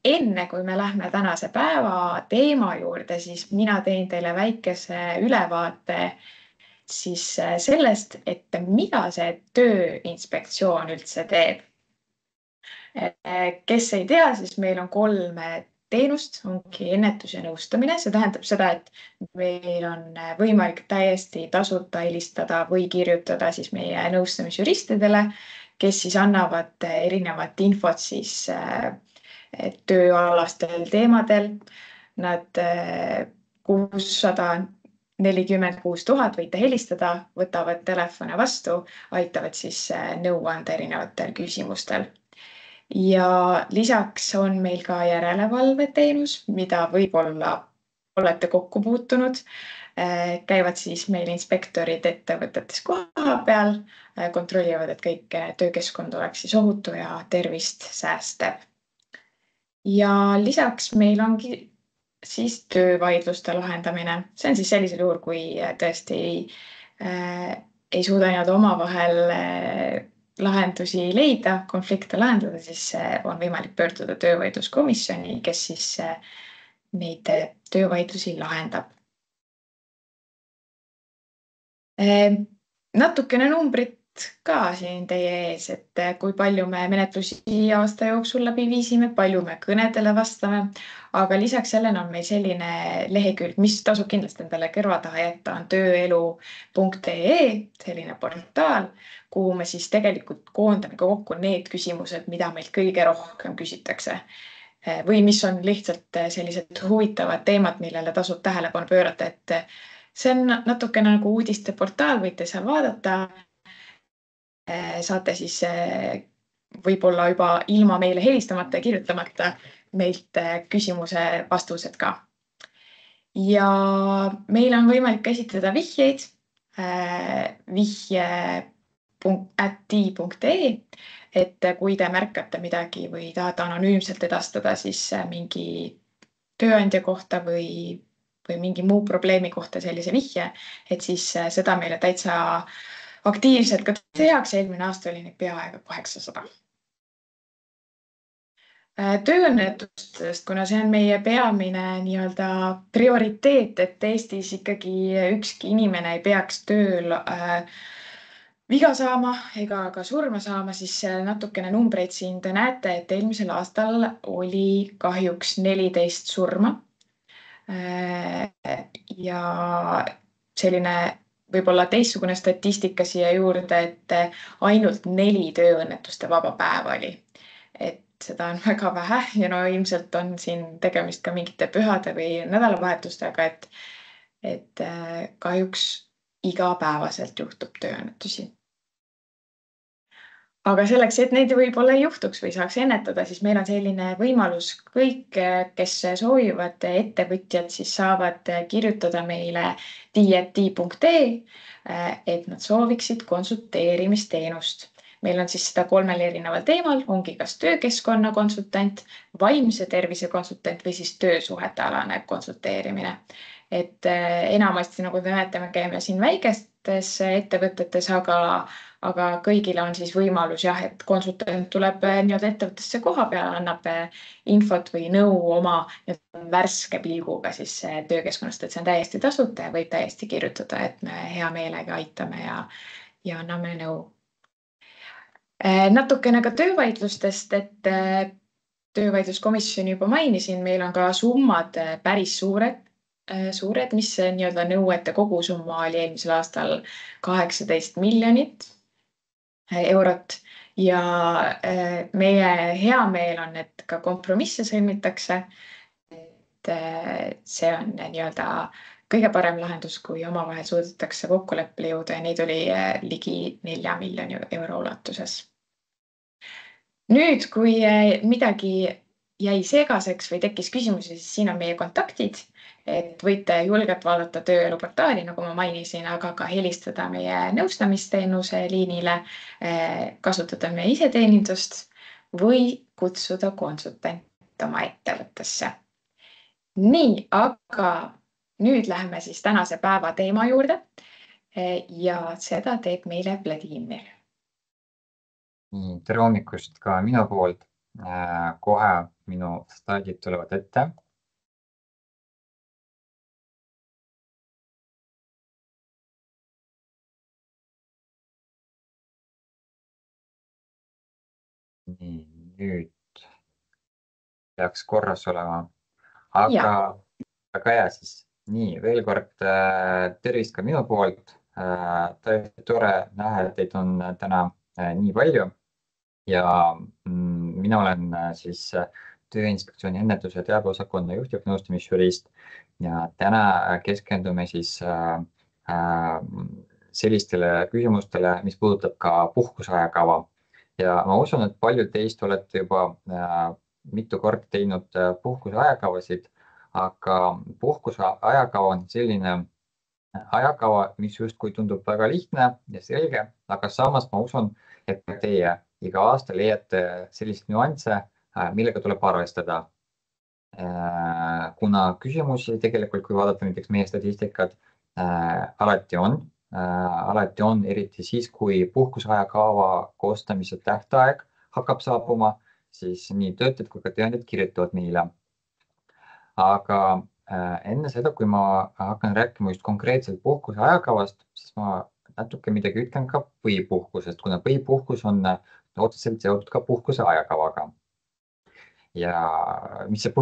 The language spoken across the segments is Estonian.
enne kui me lähme tänase päeva teema juurde, siis mina teen teile väikese ülevaate siis sellest, et mida see Tööinspektsioon üldse teeb. Kes ei tea, siis meil on 3 teenust, ongi ennetus ja nõustamine. See tähendab seda, et meil on võimalik täiesti tasuta helistada või kirjutada siis meie nõustamisjuristidele, kes siis annavad erinevat infot siis tööalastel teemadel. Nad 646 000 võite helistada, võtavad telefone vastu, aitavad siis nõu anda erinevatel küsimustel. Ja lisaks on meil ka järelevalveteenus, mida võib-olla olete kokku puutunud. Käivad siis meil inspektorid ettevõtetes koha peal, kontrollivad, et kõik töökeskkond oleks siis ohutu ja tervist säästev. Ja lisaks meil ongi siis töövaidluste lahendamine. See on siis sellisel juhul, kui tõesti ei suuda nii-öelda omavahel lahendusi leida, konflikte lahendada, siis on võimalik pöörduda töövaidluskomisjoni, kes siis neid töövaidlusi lahendab. Natukene numbrit ka siin teie ees, et kui palju me menetlusi aasta jooksul läbi viisime, palju me kõnedele vastame, aga lisaks sellele on meil selline lehekülg, mis tasub kindlasti endale kõrva taha jätta, on tööelu.ee, selline portaal, kuhu me siis tegelikult koondame kokku need küsimused, mida meilt kõige rohkem küsitakse. Või mis on lihtsalt sellised huvitavad teemad, millele tasub tähelepanu pöörata, et see on natukene nagu uudiste portaal, võite seal vaadata. Saate siis võib-olla juba ilma meile helistamata ja kirjutamata meilt küsimuse vastused ka. Ja meil on võimalik esitada vihjeid vihje@ti.ee, et kui te märkate midagi või tahate anonüümselt edastada siis mingi tööandja kohta või mingi muu probleemi kohta sellise vihje, et siis seda meile täitsa aktiivselt ka tehakse. Eelmine aasta oli neid peaaegu 800. Tööõnnetustest, kuna see on meie peamine nii-öelda prioriteet, et Eestis ikkagi ükski inimene ei peaks tööl viga saama ega ka surma saama, siis natukene numbreid siin te näete, et eelmisel aastal oli kahjuks 14 surma. Ja selline võib-olla teistsugune statistika siia juurde, et ainult 4 tööõnnetuste vaba päeva oli. Et seda on väga vähe ja no ilmselt on siin tegemist ka mingite pühade või nädalavahetustega, et kahjuks igapäevaselt juhtub tööõnnetusi. Aga selleks, et neid võib-olla ei juhtuks või saaks ennetada, siis meil on selline võimalus. Kõik, kes soovivad ettevõtjad, siis saavad kirjutada meile ti.ee, et nad sooviksid konsulteerimisteenust. Meil on siis seda 3 erineval teemal, ongi kas töökeskkonna konsultant, vaimse tervise konsultant või siis töösuhetealane konsulteerimine. Et enamasti, nagu te näete, me käime siin väikestes ettevõtetes, aga kõigile on siis võimalus jah, et konsultant tuleb nii-öelda ettevõttesse koha peale, annab infot või nõu oma värske pilguga siis töökeskkonnast, et see on täiesti tasuta ja võib täiesti kirjutada, et me hea meelega aitame ja anname nõu. Natukene ka töövaidlustest, et töövaidluskomisjoni juba mainisin, meil on ka summad päris suured, mis nii-öelda nõuete kogusumma oli eelmisel aastal 18 miljonit eurot ja meie hea meel on, et ka kompromisse sõlmitakse. Et see on nii-öelda kõige parem lahendus, kui omavahel suudetakse kokkuleppele jõuda ja neid oli ligi 4 miljoni euro ulatuses. Nüüd, kui midagi jäi segaseks või tekkis küsimusi, siis siin on meie kontaktid, et võite julgelt vaadata tööelu portaali, nagu ma mainisin, aga ka helistada meie nõustamisteenuse liinile, kasutada meie iseteenindust või kutsuda konsultant oma ettevõttesse. Nii, aga nüüd läheme siis tänase päeva teema juurde ja seda teeb meile Vladimir. Tere hommikust ka minu poolt. Kohe minu slaidid tulevad ette. Nii, nüüd peaks korras olema, aga Ja, väga hea siis. Nii, veel kord tervist ka minu poolt. Tõesti tore näha, et teid on täna nii palju ja mina olen Tööinspektsiooni ennetuse ja teabeosakonna juhtivnõustamisjurist ja täna keskendume siis sellistele küsimustele, mis puudutab ka puhkuseajakava. Ja ma usun, et paljud teist olete juba mitu korda teinud puhkuseajakavasid, aga puhkuseajakava on selline ajakava, mis justkui tundub väga lihtne ja selge, aga samas ma usun, et ka teie iga aasta leiate selliseid nüansse, millega tuleb arvestada. Kuna küsimusi tegelikult, kui vaadata näiteks meie statistikat, alati on, eriti siis, kui puhkuseajakava koostamise tähtaeg hakkab saabuma, siis nii töötajad kui ka tööandjad kirjutavad meile. Aga enne seda, kui ma hakkan rääkima just konkreetselt puhkuse ajakavast, siis ma natuke midagi ütlen ka põhipuhkusest, kuna põhipuhkus on otseselt seotud ka puhkuse ajakavaga. Ja mis see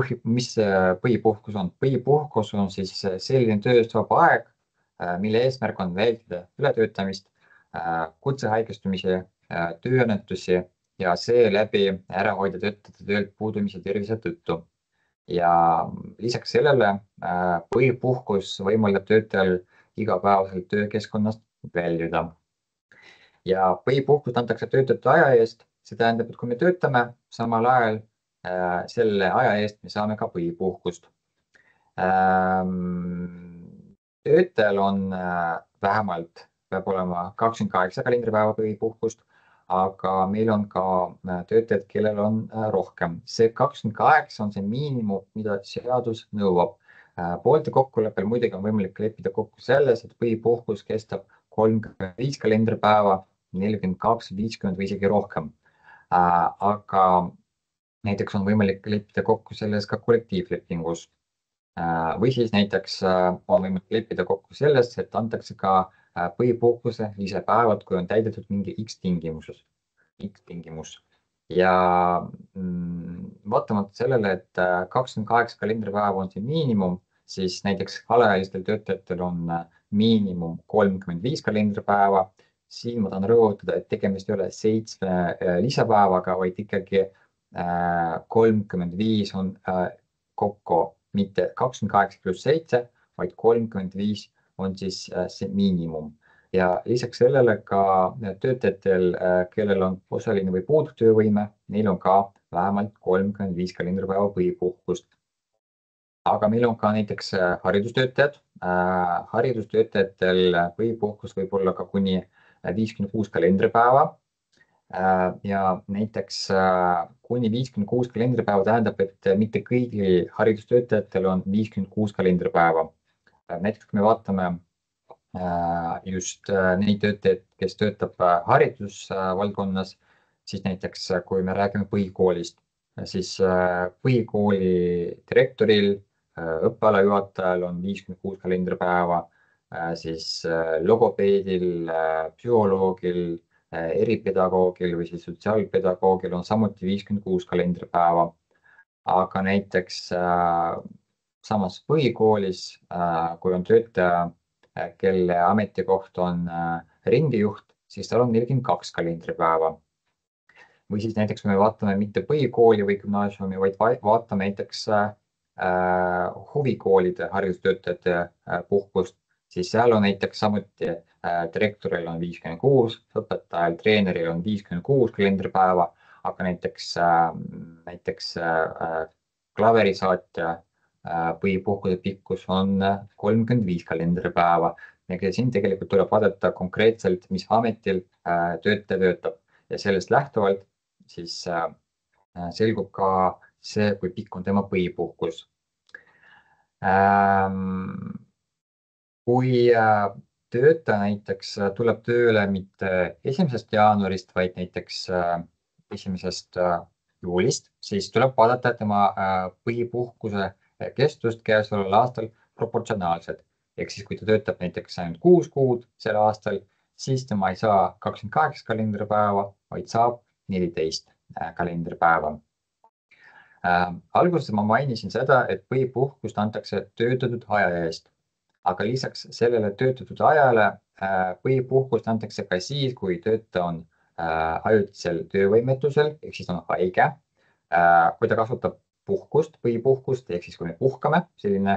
põhipuhkus on? Põhipuhkus on siis selline tööst vaba aeg, mille eesmärk on vältida ületöötamist, kutsehaigestumisi, tööõnnetusi ja seeläbi ära hoida töötajate töölt puudumise tervise tõttu. Ja lisaks sellele põhipuhkus võimaldab töötajal igapäevaselt töökeskkonnast väljuda. Ja põhipuhkust antakse töötajate aja eest, see tähendab, et kui me töötame samal ajal, selle aja eest me saame ka põhipuhkust. Töötajal on vähemalt, peab olema 28 kalendripäeva põhipuhkust, aga meil on ka töötajad, kellel on rohkem. See 28 on see miinimum, mida seadus nõuab. Poolte kokkuleppel muidugi on võimalik leppida kokku selles, et põhipuhkus kestab 35 kalendripäeva, 42, 50 või isegi rohkem. Aga näiteks on võimalik leppida kokku selles ka kollektiivlepingus. Või siis näiteks on võimalik leppida kokku selles, et antakse ka põhipuhkuse lisapäevad, kui on täidetud mingi X tingimus. Ja vaatamata sellele, et 28 kalendripäeva on see miinimum, siis näiteks alaealistel töötajatel on miinimum 35 kalendripäeva. Siin ma tahan rõhutada, et tegemist ei ole 7 lisapäevaga, vaid ikkagi 35 on kokku mitte 28 pluss 7, vaid 35 on siis see miinimum. Ja lisaks sellele ka töötajatel, kellel on osaline või puuduv töövõime, neil on ka vähemalt 35 kalendripäeva põhipuhkust. Aga meil on ka näiteks haridustöötajad. Haridustöötajatel põhipuhkus võib olla ka kuni 56 kalendripäeva. Ja näiteks kuni 56 kalendripäeva tähendab, et mitte kõigil haridustöötajatel on 56 kalendripäeva. Näiteks kui me vaatame just neid töötajaid, kes töötab haridusvaldkonnas, siis näiteks kui me räägime põhikoolist, siis põhikooli direktoril, õppeala juhatajal on 56 kalendripäeva, siis logopeedil, psühholoogil, eripedagoogil või siis sotsiaalpedagoogil on samuti 56 kalendripäeva. Aga näiteks samas põhikoolis, kui on töötaja, kelle ametikoht on rindejuht, siis tal on 42 kalendripäeva. Või siis näiteks, kui me vaatame mitte põhikooli või gümnaasiumi, vaid vaatame näiteks huvikoolide haridustöötajate puhkust, siis seal on näiteks samuti direktoril on 56, õpetajal, treeneril on 56 kalendripäeva, aga näiteks klaverisaatja põhipuhkuse pikkus on 35 kalendripäeva. Ja siin tegelikult tuleb vaadata konkreetselt, mis ametil töötaja töötab ja sellest lähtuvalt siis selgub ka see, kui pikk on tema põhipuhkus. Kui töötaja näiteks tuleb tööle mitte 1. jaanuarist, vaid näiteks 1. juulist, siis tuleb vaadata tema põhipuhkuse kestust käesoleval aastal proportsionaalselt. Ehk siis, kui ta töötab näiteks ainult 6 kuud sel aastal, siis tema ei saa 28 kalendripäeva, vaid saab 14 kalendripäeva. Alguses ma mainisin seda, et põhipuhkust antakse töötatud aja eest, aga lisaks sellele töötatud ajale põhipuhkust antakse ka siis, kui töötaja on ajutisel töövõimetusel ehk siis on haige. Kui ta kasutab puhkust, põhipuhkust ehk siis kui me puhkame, selline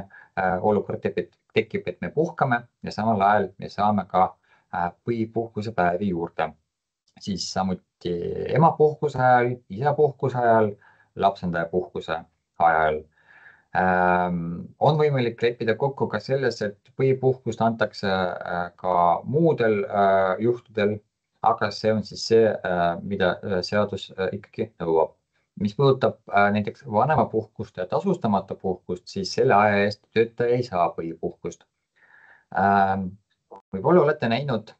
olukord tekib, et me puhkame ja samal ajal me saame ka põhipuhkuse päevi juurde. Siis samuti emapuhkuse ajal, isapuhkuse ajal, lapsendajapuhkuse ajal. On võimalik leppida kokku ka selles, et põhipuhkust antakse ka muudel juhtudel, aga see on siis see, mida seadus ikkagi nõuab. Mis puudutab näiteks vanemapuhkust ja tasustamata puhkust, siis selle aja eest töötaja ei saa põhipuhkust. Võib-olla olete näinud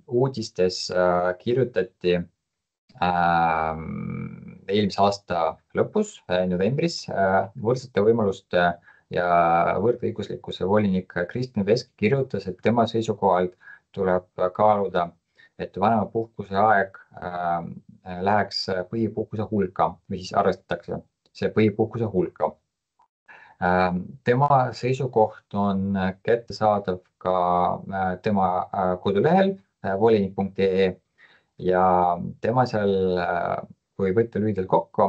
uudistes kirjutati eelmise aasta lõpus, novembris, võrdsete võimaluste ja võrdõiguslikkuse volinik Kristin Vesk kirjutas, et tema seisukohalt tuleb kaaluda, et vanemapuhkuse aeg läheks põhipuhkuse hulka või siis arvestatakse see põhipuhkuse hulka. Tema seisukoht on kättesaadav ka tema kodulehel volinik.ee ja tema seal, kui võtta lühidalt kokku,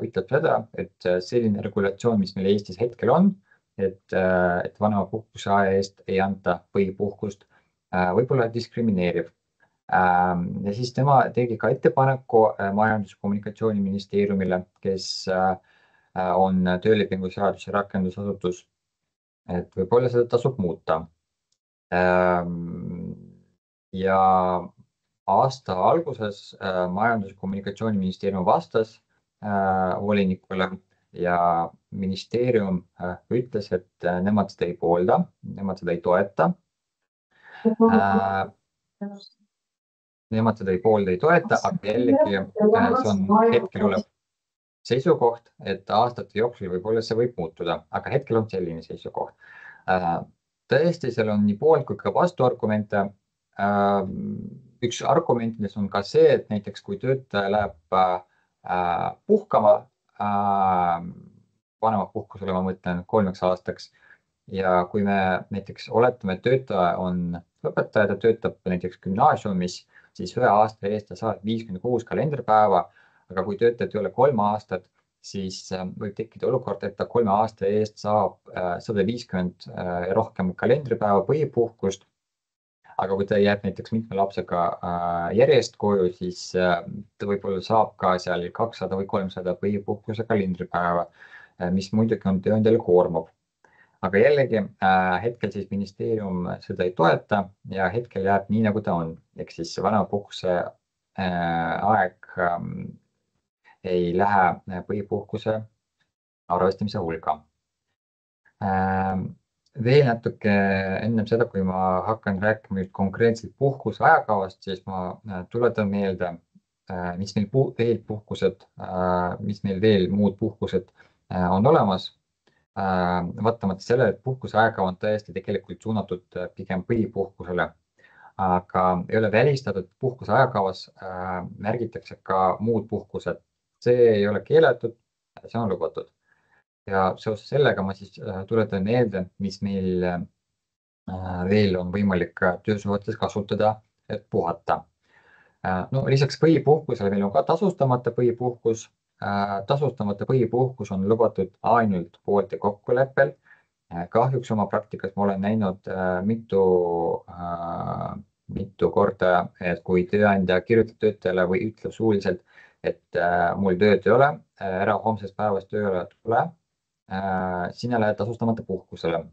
ütleb seda, et selline regulatsioon, mis meil Eestis hetkel on, et vanemapuhkuse aja eest ei anta põhipuhkust, võib-olla diskrimineeriv. Ja siis tema tegi ka ettepaneku Majandus- ja Kommunikatsiooniministeeriumile, kes on töölepingu seaduse rakendusasutus, et võib-olla seda tasub muuta. Ja aasta alguses Majandus- ja Kommunikatsiooniministeerium vastas volinikule ja ministeerium ütles, et nemad seda ei poolda, nemad seda ei toeta. Nemad seda ei poolda, ei toeta, aga jällegi see on hetkel olev seisukoht, et aastate jooksul võib-olla see võib muutuda, aga hetkel on selline seisukoht. Tõesti, seal on nii poolt kui ka vastuargumente. Üks argumentides on ka see, et näiteks kui töötaja läheb puhkama, vanemapuhkusele ma mõtlen 3 aastaks ja kui me näiteks oletame, et töötaja on õpetaja, ta töötab näiteks gümnaasiumis, siis 1 aasta eest ta saab 56 kalendripäeva, aga kui töötajad ei ole 3 aastat, siis võib tekkida olukord, et ta 3 aasta eest saab 150 rohkem kalendripäeva põhipuhkust. Aga kui ta jääb näiteks mitme lapsega järjest koju, siis ta võib-olla saab ka seal 200 või 300 põhipuhkuse kalendripäeva, mis muidugi on tööandjale koormav. Aga jällegi hetkel siis ministeerium seda ei toeta ja hetkel jääb nii, nagu ta on. Ehk siis vanemapuhkuse aeg ei lähe põhipuhkuse arvestamise hulga. Veel natuke ennem seda, kui ma hakkan rääkima konkreetselt puhkuse ajakavast, siis ma tuletan meelde, mis meil veel puhkused, mis meil veel muud puhkused on olemas. Vaatamata sellele, et puhkuse ajakava on tõesti tegelikult suunatud pigem põhipuhkusele, aga ei ole välistatud, puhkuse ajakavas märgitakse ka muud puhkused. See ei ole keelatud, see on lubatud. Ja seoses sellega ma siis tuletan meelde, mis meil veel on võimalik töösuhetes kasutada, et puhata. No, lisaks põhipuhkusele meil on ka tasustamata põhipuhkus. Tasustamata põhipuhkus on lubatud ainult poolte kokkuleppel. Kahjuks oma praktikas ma olen näinud mitu korda, et kui tööandja kirjutab töötajale või ütleb suuliselt, et mul tööd ei ole, ära homsest päevast tööle tule, sina lähed tasustamata puhkusele.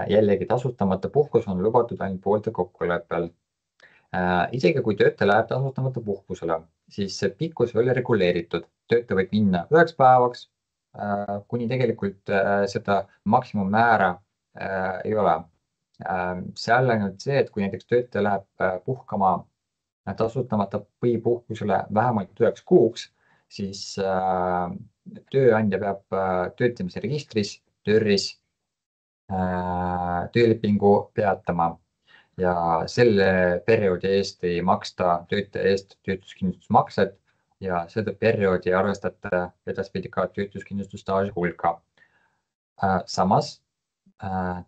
Jällegi tasustamata puhkus on lubatud ainult poolte kokkuleppel. Isegi kui töötaja läheb tasustamata puhkusele, siis see pikkus ei ole reguleeritud. Töötaja võib minna 9 päevaks, kuni tegelikult seda maksimummäära ei ole. Seal ainult see, et kui näiteks töötaja läheb puhkama tasustamata põhipuhkusele vähemalt 9 kuuks, siis tööandja peab töötamise registris, TÖR-is töölepingu peatama ja selle perioodi eest ei maksta töötaja eest töötuskindlustusmakset ja seda perioodi ei arvestata edaspidi ka töötuskindlustusstaaži hulka. Samas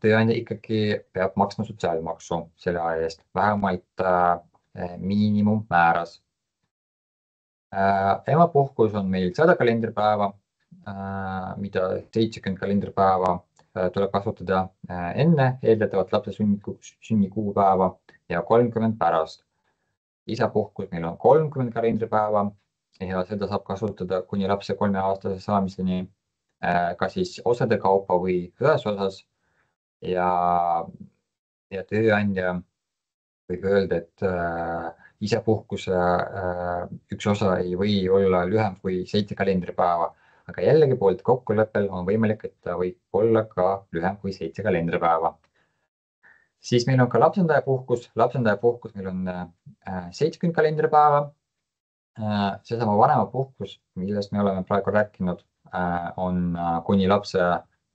tööandja ikkagi peab maksma sotsiaalmaksu selle aja eest, vähemalt miinimummääras. Emapuhkus on meil 100 kalendripäeva, mida 70 kalendripäeva tuleb kasutada enne eeldatavat lapse sünnikuupäeva ja 30 pärast. Isapuhkus meil on 30 kalendripäeva ja seda saab kasutada kuni lapse 3-aastase saamiseni ka siis osade kaupa või ühes osas. Ja tööandja võib öelda, et isapuhkuse üks osa ei või olla lühem kui 7 kalendripäeva, aga jällegi poolt kokkuleppel on võimalik, et ta võib olla ka lühem kui 7 kalendripäeva. Siis meil on ka lapsendajapuhkus. Lapsendajapuhkus meil on 70 kalendripäeva. Seesama vanemapuhkus, millest me oleme praegu rääkinud, on kuni lapse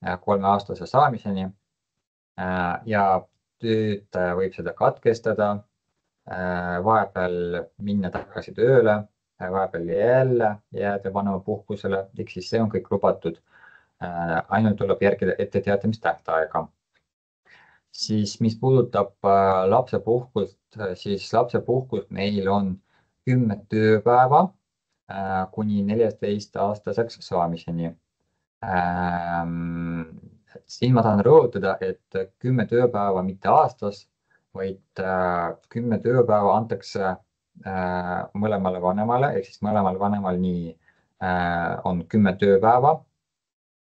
3-aastase saamiseni ja töötaja võib seda katkestada, vahepeal minna tagasi tööle, vahepeal jälle jääda vanemapuhkusele, ehk siis see on kõik lubatud. Ainult tuleb järgida etteteatamistähtaega. Siis mis puudutab lapsepuhkust, siis lapsepuhkust meil on 10 tööpäeva kuni 14-aastaseks saamiseni. Siin ma tahan rõhutada, et 10 tööpäeva mitte aastas, vaid 10 tööpäeva antakse mõlemale vanemale, ehk siis mõlemal vanemal nii on 10 tööpäeva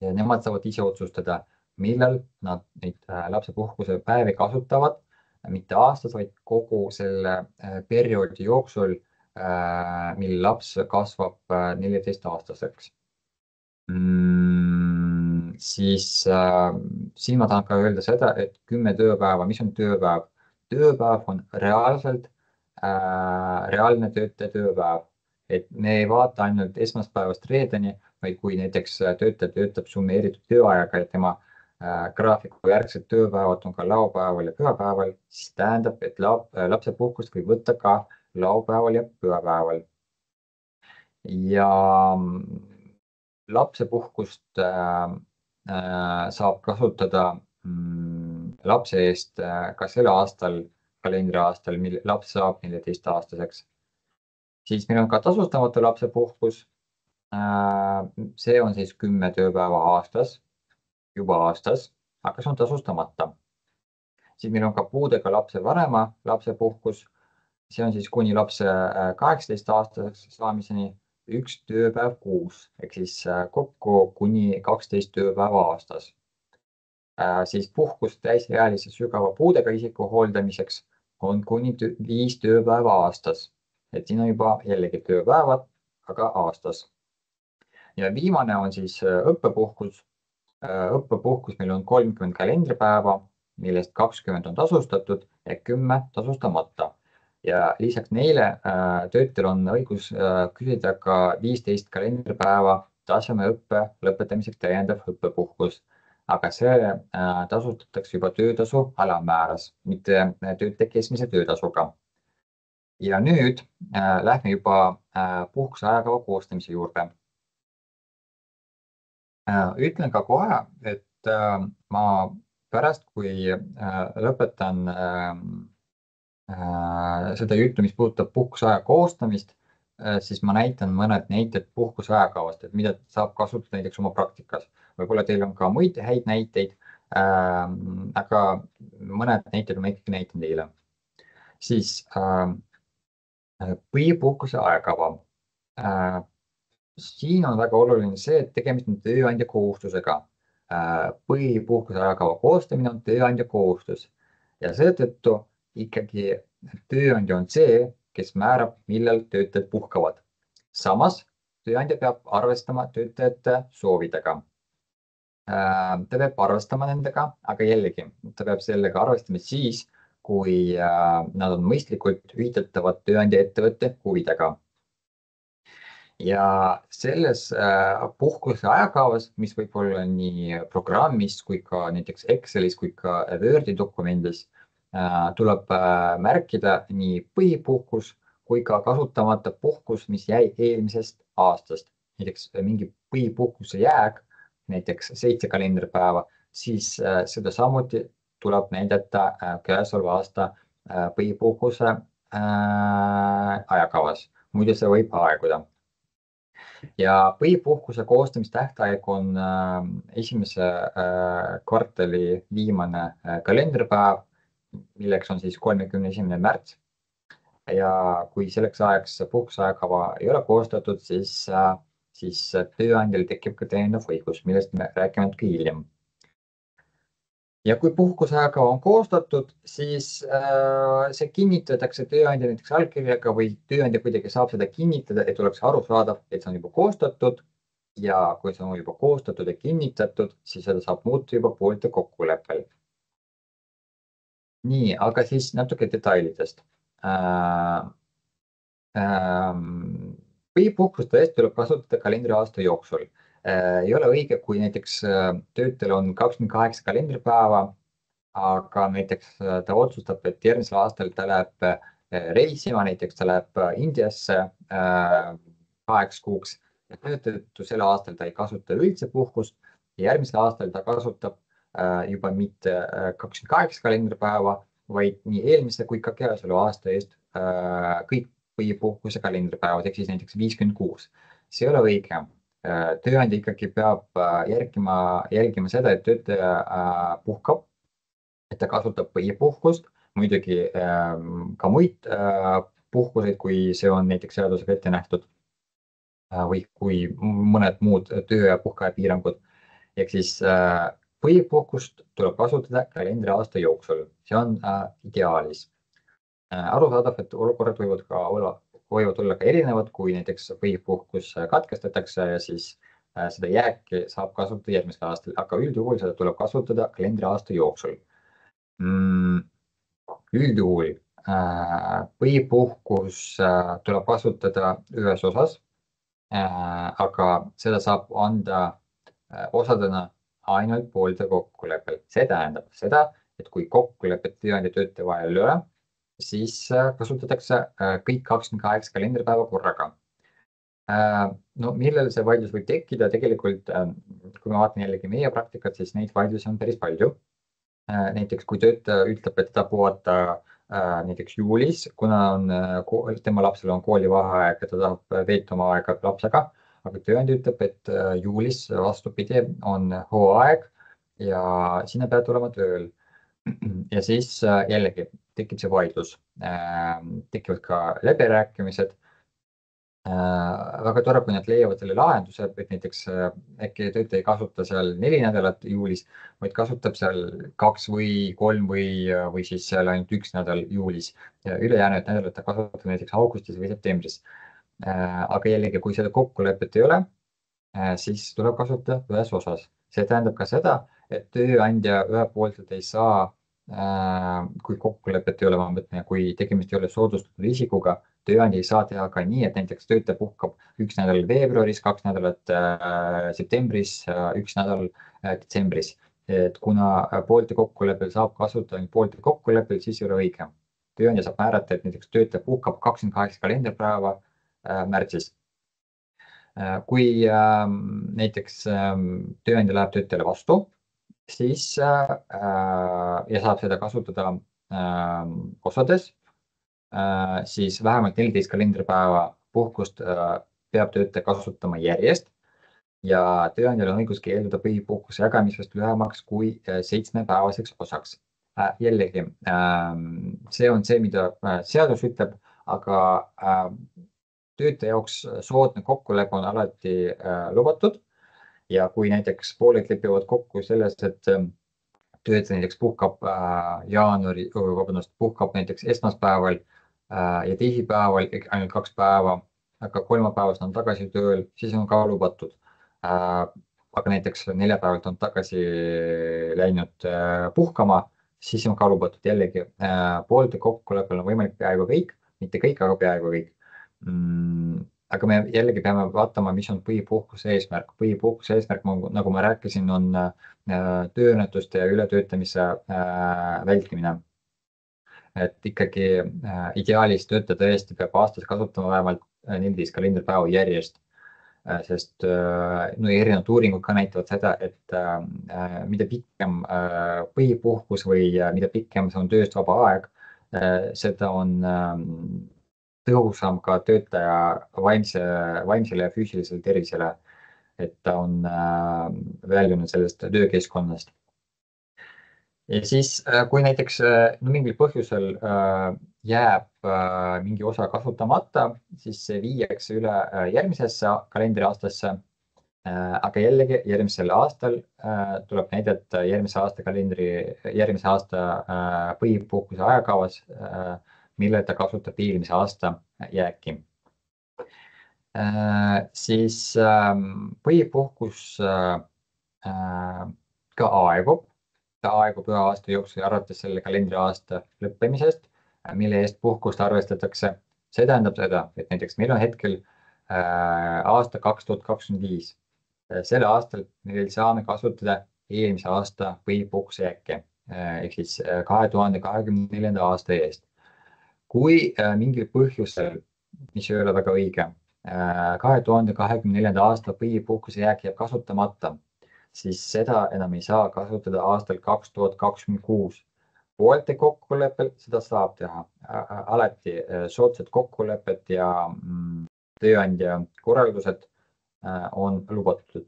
ja nemad saavad ise otsustada, millal nad neid lapsepuhkuse päevi kasutavad, mitte aastas, vaid kogu selle perioodi jooksul, mil laps kasvab 14-aastaseks. Siis siin ma tahan ka öelda seda, et 10 tööpäeva, mis on tööpäev? Tööpäev on reaalne töötaja tööpäev. Et me ei vaata ainult esmaspäevast reedeni, vaid kui näiteks töötaja töötab summeeritud tööajaga ja tema graafiku järgsed tööpäevad on ka laupäeval ja pühapäeval, siis tähendab, et lapsepuhkust võib võtta ka laupäeval ja pühapäeval. Ja lapsepuhkust saab kasutada lapse eest ka sel aastal, kalendriaastal, mil laps saab 14-aastaseks. Siis meil on ka tasustamatu lapsepuhkus. See on siis 10 tööpäeva aastas, juba aastas, aga see on tasustamata. Siis meil on ka puudega lapse vanema lapsepuhkus. See on siis kuni lapse 18-aastaseks saamiseni 1 tööpäev kuus, ehk siis kokku kuni 12 tööpäeva aastas. Siis puhkus täisealise sügava puudega isiku hooldamiseks on kuni 5 tööpäeva aastas. Et siin on juba jällegi tööpäevad, aga aastas. Ja viimane on siis õppepuhkus. Õppepuhkus meil on 30 kalendripäeva, millest 20 on tasustatud ja 10 tasustamata. Ja lisaks neile töötajal on õigus küsida ka 15 kalendripäeva tasemeõppe lõpetamiseks täiendav õppepuhkus. Aga see tasustatakse juba töötasu alammääras, mitte töötaja keskmise töötasuga. Ja nüüd lähme juba puhkuse ajakava koostamise juurde. Ütlen ka kohe, et ma pärast, kui lõpetan seda juttu, mis puudutab puhkuseaja koostamist, siis ma näitan mõned näited puhkuse ajakavast, et mida saab kasutada näiteks oma praktikas. Võib-olla teil on ka muid häid näiteid, aga mõned näited ma ikkagi näitan teile. Siis põhipuhkuse ajakava. Siin on väga oluline see, et tegemist on tööandja kohustusega. Põhipuhkuse ajakava koostamine on tööandja kohustus ja seetõttu ikkagi tööandja on see, kes määrab, millal töötajad puhkavad. Samas tööandja peab arvestama töötajate soovidega. Ta peab arvestama nendega, aga jällegi, ta peab sellega arvestama siis, kui nad on mõistlikult ühitatavad tööandja ettevõtte huvidega. ja selles puhkuse ajakavas, mis võib olla nii programmis kui ka näiteks Excelis kui ka Wordi dokumendis, tuleb märkida nii põhipuhkus kui ka kasutamata puhkus, mis jäi eelmisest aastast. Näiteks mingi põhipuhkuse jääk, näiteks 7 kalendripäeva, siis seda samuti tuleb näidata käesoleva aasta põhipuhkuse ajakavas. Muidu see võib aeguda. Ja põhipuhkuse koostamistähtaeg on esimese kvartali viimane kalendripäev, milleks on siis 31. märts. Ja kui selleks ajaks puhkuseajakava ei ole koostatud, siis tööandjal tekib ka täiendav õigus, millest me räägime natuke hiljem. Ja kui puhkuseajakava on koostatud, siis see kinnitatakse tööandja näiteks allkirjaga või tööandja kuidagi saab seda kinnitada, et oleks arusaadav, et see on juba koostatud. Ja kui see on juba koostatud ja kinnitatud, siis seda saab muuta juba poolte kokkuleppel. Nii, aga siis natuke detailidest. Põhipuhkust tõesti tuleb kasutada kalendriaasta jooksul. Ei ole õige, kui näiteks töötajal on 28 kalendripäeva, aga näiteks ta otsustab, et järgmisel aastal ta läheb reisima, näiteks ta läheb Indiasse 8 kuuks ja töötatu sel aastal ta ei kasuta üldse puhkust ja järgmisel aastal ta kasutab juba mitte 28 kalendripäeva, vaid nii eelmise kui ka käesoleva aasta eest kõik põhipuhkuse kalendripäevad, ehk siis näiteks 56. See ei ole õige. Tööandja ikkagi peab jälgima seda, et töötaja puhkab, et ta kasutab põhipuhkust, muidugi ka muid puhkuseid, kui see on näiteks seadusega ette nähtud või kui mõned muud töö- ja puhkeaja piirangud. Ehk siis põhipuhkust tuleb kasutada kalendriaasta jooksul, see on ideaalis. Arusaadav, et olukorrad võivad olla ka erinevad, kui näiteks põhipuhkus katkestatakse ja siis seda jääki saab kasutada järgmisel aastal, aga üldjuhul seda tuleb kasutada kalendriaasta jooksul. Üldjuhul põhipuhkus tuleb kasutada ühes osas, aga seda saab anda osadena ainult poolte kokkuleppel. See tähendab seda, et kui kokkulepet tööandja töötaja vahel ei ole, siis kasutatakse kõik 28 kalendripäeva korraga. No millel see vaidlus võib tekkida? Tegelikult, kui ma vaatan jällegi meie praktikat, siis neid vaidlusi on päris palju. Näiteks kui töötaja ütleb, et ta puhata näiteks juulis, kuna tema lapsel on koolivaheaeg ja ta tahab veeta oma aega lapsega, aga tööandja ütleb, et juulis vastupidi on hooaeg ja sinna pead olema tööl. Ja siis jällegi tekib see vaidlus, tekivad ka läbirääkimised. Väga tore, kui nad leiavad selle lahenduse, et näiteks äkki töötaja ei kasuta seal 4 nädalat juulis, vaid kasutab seal 2 või 3 või siis seal ainult 1 nädal juulis. Ja ülejäänud nädalat ta kasutab näiteks augustis või septembris. Aga jällegi, kui seda kokkulepet ei ole, siis tuleb kasutada ühes osas. See tähendab ka seda, et tööandja ühepoolselt ei saa, kui kokkulepet ei ole, ma mõtlen, kui tegemist ei ole soodustatud isikuga, tööandja ei saa teha ka nii, et näiteks töötaja puhkab 1 nädal veebruaris, 2 nädalat septembris, 1 nädal detsembris. Et kuna poolte kokkuleppel saab kasutada ainult poolte kokkuleppel, siis ei ole õige. Tööandja saab määrata, et näiteks töötaja puhkab 28 kalendripäeva märtsis. Kui näiteks tööandja läheb töötajale vastu, siis ja saab seda kasutada osades, siis vähemalt 14 kalendripäeva puhkust peab töötaja kasutama järjest ja tööandjal on õigus keelduda põhipuhkuse jagamisest lühemaks kui 7-päevaseks osaks. Jällegi, see on see, mida seadus ütleb, aga töötaja jaoks soodne kokkulepe on alati lubatud ja kui näiteks pooled lepivad kokku selles, et töötaja näiteks puhkab puhkab näiteks esmaspäeval ja teisipäeval ainult 2 päeva, aga kolmapäevast on tagasi tööl, siis on ka lubatud. Aga näiteks neljapäevalt on tagasi läinud puhkama, siis on ka lubatud. Jällegi poolte kokkuleppel on võimalik peaaegu kõik, mitte kõik, aga peaaegu kõik. aga me jällegi peame vaatama, mis on põhipuhkuse eesmärk. Põhipuhkuse eesmärk, nagu ma rääkisin, on tööõnnetuste ja ületöötamise vältimine. Et ikkagi ideaalis töötaja tõesti peab aastas kasutama vähemalt 14 kalendripäeva järjest. Sest no erinevad uuringud ka näitavad seda, et mida pikem põhipuhkus või mida pikem see on tööst vaba aeg, seda on tõhusam ka töötaja vaimsele ja füüsilisele tervisele, et ta on väljunud sellest töökeskkonnast. Ja siis, kui näiteks no mingil põhjusel jääb mingi osa kasutamata, siis see viiakse üle järgmisesse kalendriaastasse. Aga jällegi järgmisel aastal tuleb näidata järgmise aasta põhipuhkuse ajakavas, mille ta kasutab eelmise aasta jääki. Siis põhipuhkus ka aegub. Ta aegub ühe aasta jooksul arvates selle kalendriaasta lõppemisest, mille eest puhkust arvestatakse. See tähendab seda, et näiteks meil on hetkel aasta 2025. Sel aastal me saame kasutada eelmise aasta põhipuhkuse jääke ehk siis 2024. aasta eest. Kui mingil põhjusel, mis ei ole väga õige, 2024. aasta põhipuhkuse jääk jääb kasutamata, siis seda enam ei saa kasutada aastal 2026. Poolte kokkuleppel seda saab teha. Alati soodsad kokkulepped ja tööandja korraldused on lubatud.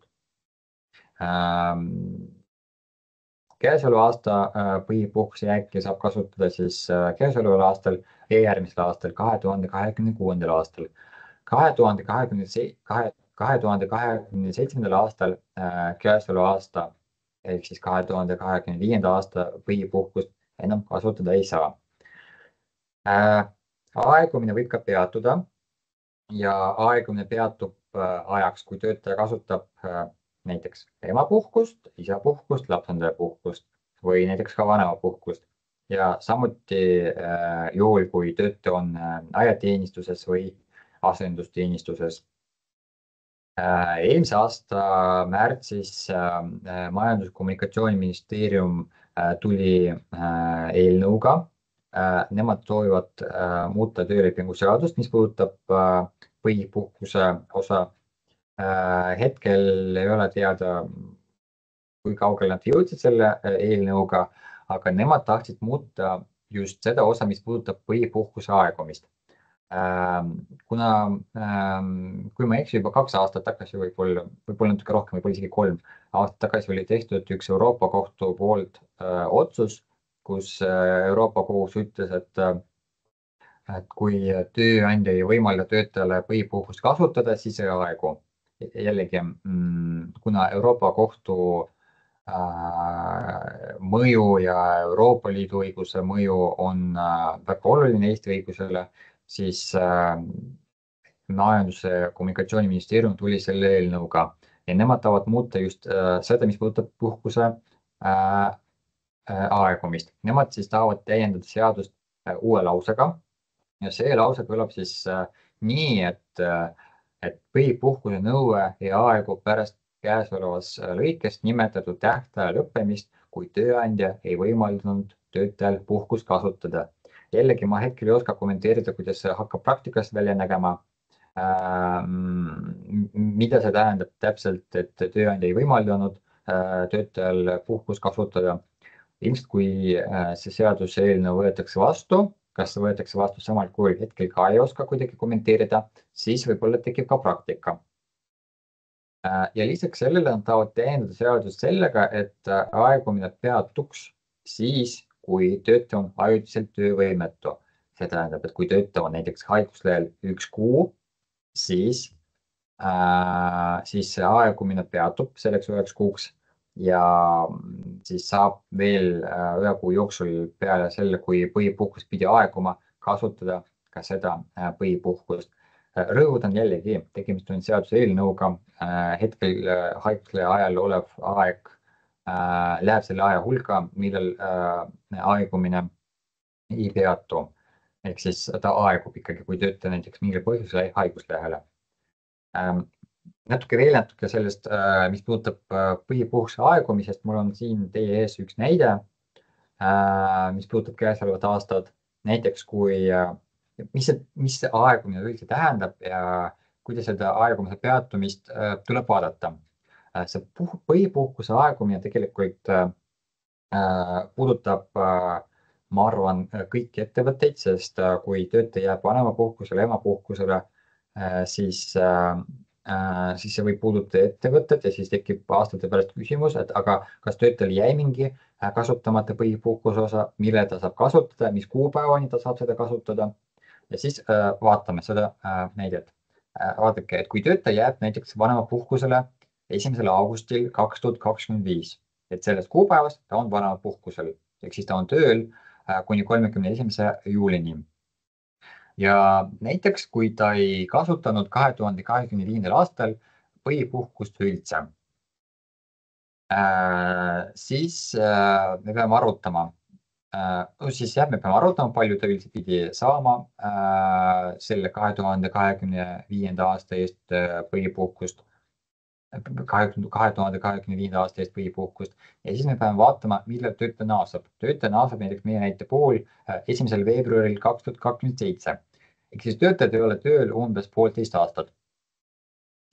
Käesoleva aasta põhipuhkuse jääki saab kasutada siis käesoleval aastal ja järgmisel aastal, 2026. aastal. 2027. aastal käesoleva aasta ehk siis 2025. aasta põhipuhkust enam kasutada ei saa. Aegumine võib ka peatuda ja aegumine peatub ajaks, kui töötaja kasutab näiteks emapuhkust, isapuhkust, lapsendajapuhkust või näiteks ka vanemapuhkust. Ja samuti juhul, kui töötaja on ajateenistuses või asendusteenistuses. Eelmise aasta märtsis Majandus- ja Kommunikatsiooniministeerium tuli eelnõuga. Nemad soovivad muuta töölepingu seadust, mis puudutab põhipuhkuse osa. Hetkel ei ole teada, kui kaugele nad jõudsid selle eelnõuga, aga nemad tahtsid muuta just seda osa, mis puudutab põhipuhkuse aegumist. Kuna, kui ma eksin, juba 2 aastat tagasi, võib-olla natuke rohkem, võib-olla isegi 3 aastat tagasi oli tehtud üks Euroopa Kohtu poolt otsus, kus Euroopa Kohus ütles, et kui tööandja ei võimalda töötajale põhipuhkust kasutada, siis ei aegu. Jällegi, kuna Euroopa Kohtu mõju ja Euroopa Liidu õiguse mõju on väga oluline Eesti õigusele, siis Majandus- ja Kommunikatsiooniministeerium tuli selle eelnõuga ja nemad tahavad muuta just seda, mis puudutab puhkuse aegumist. Nemad siis tahavad täiendada seadust uue lausega ja see lause kõlab siis nii, et põhipuhkuse nõue ei aegu pärast käesolevas lõikes nimetatud tähtaja lõppemist, kui tööandja ei võimaldanud töötajal puhkust kasutada. Jällegi ma hetkel ei oska kommenteerida, kuidas see hakkab praktikas välja nägema. Mida see tähendab täpselt, et tööandja ei võimaldanud töötajal puhkust kasutada. Ilmselt kui see seaduseelnõu võetakse vastu, kas see võetakse vastu samal kujul, hetkel ka ei oska kuidagi kommenteerida, siis võib-olla tekib ka praktika. Ja lisaks sellele on tahavad täiendada seadust sellega, et aegumine peatuks siis, kui töötaja on ajutiselt töövõimetu. See tähendab, et kui töötaja on näiteks haiguslehel 1 kuu, siis see aegumine peatub selleks 1 kuuks ja siis saab veel 1 kuu jooksul peale selle, kui põhipuhkus pidi aeguma, kasutada ka seda põhipuhkust. Rõhutan jällegi, tegemist on seaduseelnõuga, hetkel haiguslehe ajal olev aeg läheb selle aja hulka, millal aegumine ei peatu. Ehk siis ta aegub ikkagi, kui töötaja näiteks mingil põhjusel haiguslehele. natuke sellest, mis puudutab põhipuhkuse aegumisest. Mul on siin teie ees üks näide, mis puudutab käesolevat aastat. Näiteks mis see aegumine üldse tähendab ja kuidas seda aegumise peatumist tuleb vaadata. See põhipuhkuse aegumine tegelikult puudutab, ma arvan, kõiki ettevõtteid, sest kui töötaja jääb vanemapuhkusele, emapuhkusele, siis see võib puudutada ettevõtet ja siis tekib aastate pärast küsimus, et aga kas töötajal jäi mingi kasutamata põhipuhkuse osa, mille ta saab kasutada, mis kuupäevani ta saab seda kasutada. Ja siis vaatame seda näidet. Vaadake, et kui töötaja jääb näiteks vanemapuhkusele 1. augustil 2025, et sellest kuupäevast ta on vanemapuhkusel, ehk siis ta on tööl kuni 31. juulini. Ja näiteks, kui ta ei kasutanud 2025. aastal põhipuhkust üldse, siis me peame arvutama, palju ta üldse pidi saama selle 2025. aasta eest põhipuhkust, 2025. aasta eest põhipuhkust ja siis me peame vaatama, millal töötaja naaseb. Töötaja naaseb näiteks meie näite puhul 1. veebruaril 2027. Ehk siis töötajad ei ole tööl umbes 1,5 aastat.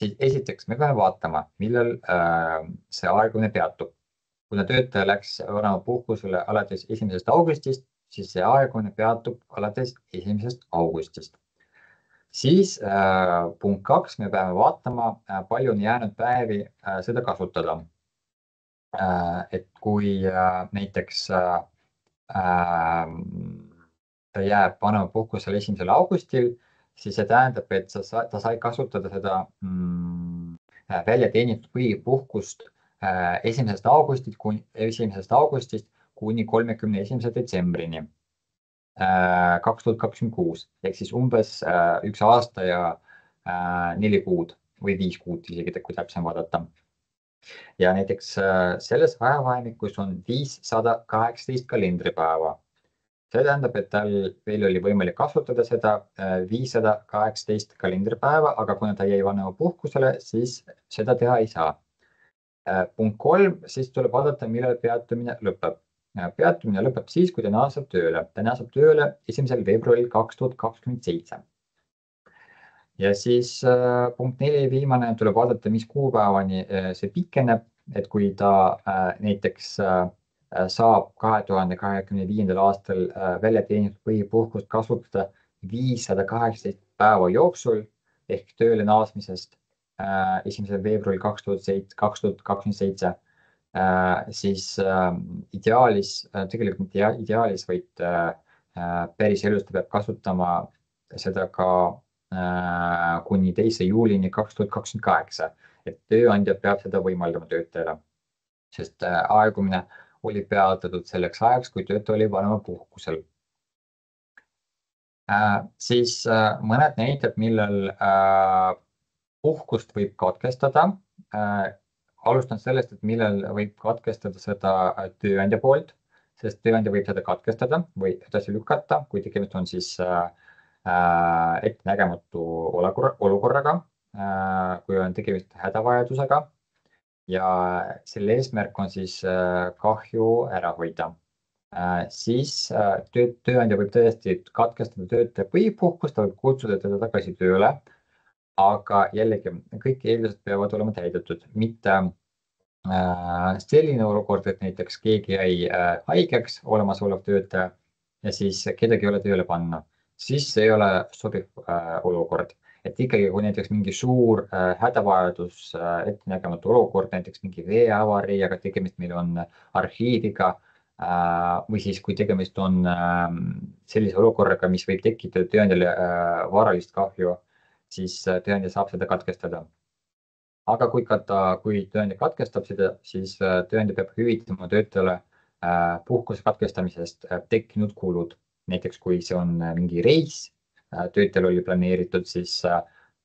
Siis esiteks me peame vaatama, millal see aegumine peatub. Kuna töötaja läks vanemapuhkusele alates 1. augustist, siis see aegumine peatub alates 1. augustist. Siis punkt 2, me peame vaatama, palju on jäänud päevi seda kasutada. Et kui näiteks ta jääb vanemapuhkusele 1. augustil, siis see tähendab, et ta sai kasutada seda välja teenitud põhipuhkust 1. augustist kuni 31. detsembrini 2026, ehk siis umbes 1 aasta ja 4 kuud või 5 kuud isegi, kui täpsem vaadata. Ja näiteks selles ajavahemikus on 518 kalendripäeva. See tähendab, et tal veel oli võimalik kasutada seda 518 kalendripäeva, aga kuna ta jäi vanemapuhkusele, siis seda teha ei saa. Punkt 3, siis tuleb vaadata, millal peatumine lõpeb. Peatumine lõpeb siis, kui ta naaseb tööle. Ta naaseb tööle 1. veebruaril 2027. Ja siis punkt 4, viimane, tuleb vaadata, mis kuupäevani see pikeneb, et kui ta näiteks saab 2025. aastal välja teenitud põhipuhkust kasutada 518 päeva jooksul ehk tööle naasmisest 1. veebruaril 2027, siis tegelikult ideaalis vaid päris elus ta peab kasutama seda ka kuni 2. juulini 2028, et tööandja peab seda võimaldama töötajale, sest aegumine oli peatatud selleks ajaks, kui töötaja oli vanemapuhkusel. Siis mõned näited, millal puhkust võib katkestada. Alustan sellest, et millal võib katkestada seda tööandja poolt, sest tööandja võib seda katkestada või edasi lükata, kui tegemist on siis ettenägematu olukorraga, kui on tegemist hädavajadusega ja selle eesmärk on siis kahju ära hoida. Siis tööandja võib tõesti katkestada töötaja põhipuhkust, ta võib kutsuda teda tagasi tööle, aga jällegi kõik eeldused peavad olema täidetud, mitte selline olukord, et näiteks keegi jäi haigeks, olemasolev töötaja ja siis kedagi ei ole tööle panna, siis see ei ole sobiv olukord. Et ikkagi, kui näiteks mingi suur hädavajadus, ettenägematu olukord, näiteks mingi veeavarii, aga tegemist meil on arhiiviga või siis kui tegemist on sellise olukorraga, mis võib tekitada tööandjale varalist kahju, siis tööandja saab seda katkestada. Aga kui tööandja katkestab seda, siis tööandja peab hüvitama töötajale puhkuse katkestamisest tekkinud kulud. Näiteks kui see on mingi reis, töötajal oli planeeritud, siis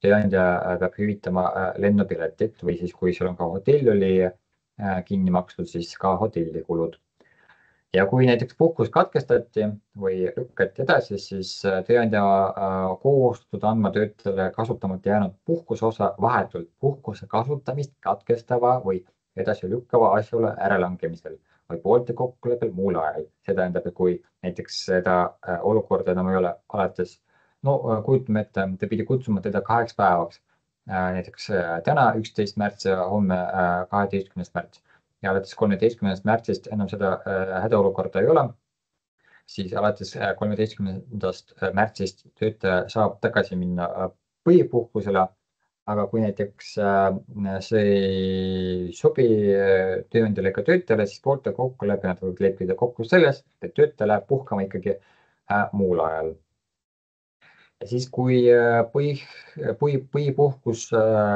tööandja peab hüvitama lennupiletit või siis kui seal on ka hotell oli kinni makstud, siis ka hotellikulud. ja kui näiteks puhkus katkestati või lükati edasi, siis tööandja kohustatud andma töötajale kasutamata jäänud puhkuseosa vahetult puhkuse kasutamist katkestava või edasi lükkava asjaolu äralangemisel või poolte kokkuleppel muul ajal. See tähendab, et kui näiteks seda olukorda enam ei ole alates, no kujutame ette, ta pidi kutsuma teda 2 päevaks. Näiteks täna 11. märts ja homme 12. märts ja alates 13. märtsist enam seda hädaolukorda ei ole, siis alates 13. märtsist töötaja saab tagasi minna põhipuhkusele, aga kui näiteks see ei sobi tööandjale ega töötajale, siis poolte kokkulepe nad võivad leppida kokku selles, et töötaja läheb puhkama ikkagi muul ajal. Ja siis, kui põhipuhkus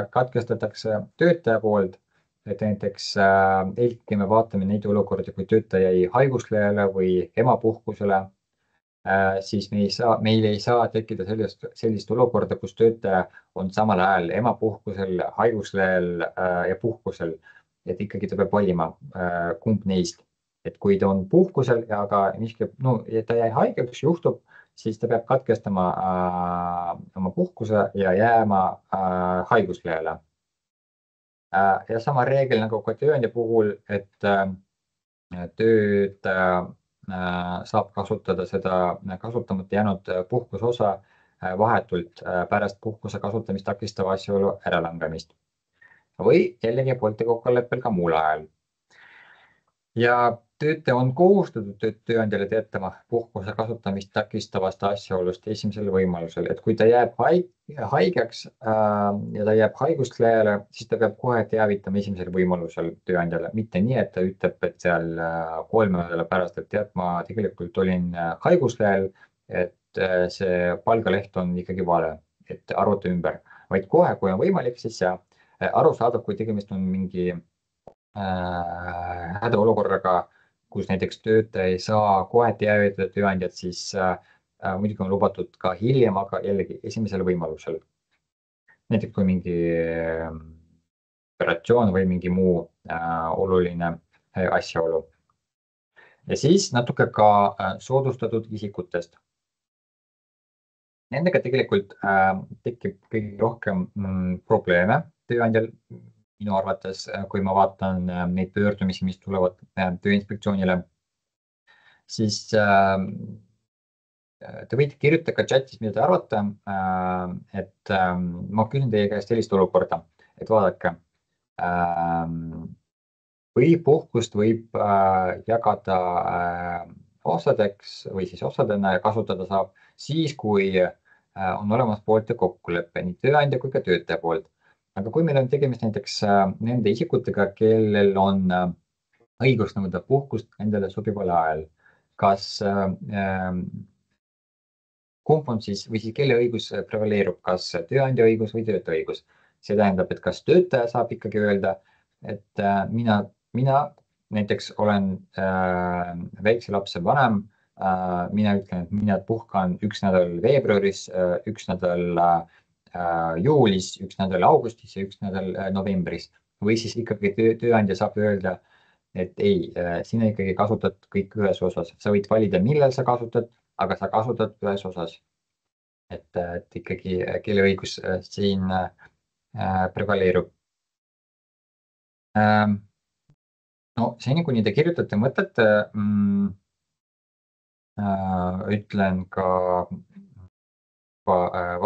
katkestatakse töötaja poolt, et näiteks eelkõige me vaatame neid olukordi, kui töötaja jäi haiguslehele või emapuhkusele, siis meil ei saa tekkida sellist olukorda, kus töötaja on samal ajal emapuhkusel, haiguslehel ja puhkusel. Et ikkagi ta peab valima, kumb neist. Et kui ta on puhkusel ja aga ta jäi haigeks, juhtub, siis ta peab katkestama oma puhkuse ja jääma haiguslehele. Ja sama reegel nagu ka tööandja puhul, et töötaja saab kasutada seda kasutamata jäänud puhkuseosa vahetult pärast puhkuse kasutamist takistava asjaolu äralangemist või jällegi poolte kokkuleppel ka muul ajal. Ja töötaja on kohustatud tööandjale teatama puhkuse kasutamist takistavast asjaolust esimesel võimalusel, et kui ta jääb haigeks ja ta jääb haiguslehele, siis ta peab kohe teavitama esimesel võimalusel tööandjale, mitte nii, et ta ütleb, et seal 3 nädala pärast, et tead, ma tegelikult olin haiguslehel, et see palgaleht on ikkagi vale, et arvuta ümber, vaid kohe, kui on võimalik, siis aru saada, kui tegemist on mingi hädaolukorraga, kus näiteks töötaja ei saa kohe teavitada tööandjat, siis muidugi on lubatud ka hiljem, aga jällegi esimesel võimalusel. Näiteks kui mingi operatsioon või mingi muu oluline asjaolu. Ja siis natuke ka soodustatud isikutest. Nendega tegelikult tekib kõige rohkem probleeme tööandjal minu arvates, kui ma vaatan neid pöördumisi, mis tulevad Tööinspektsioonile, siis te võite kirjutada ka chatis, mida te arvate, et ma küsin teie käest sellist olukorda, et vaadake, põhipuhkust võib jagada osadeks või siis osadena ja kasutada saab siis, kui on olemas poolte kokkulepe nii tööandja kui ka töötaja poolt. Aga kui meil on tegemist näiteks nende isikutega, kellel on õigus nõuda puhkust endale sobival ajal, kas kumb on siis või siis kelle õigus prevaleerub, kas tööandja õigus või töötaja õigus? See tähendab, et kas töötaja saab ikkagi öelda, et mina näiteks olen väikse lapse vanem, mina ütlen, et mina puhkan 1 nädal veebruaris, 1 nädal juulis, 1 nädal augustis ja 1 nädal novembris. Või siis ikkagi tööandja saab öelda, et ei, sina ikkagi kasutad kõik ühes osas. Sa võid valida, millal sa kasutad, aga sa kasutad ühes osas. Et ikkagi kelle õigus siin prevaleerub. No seni, kuni te kirjutate mõtet, ütlen ka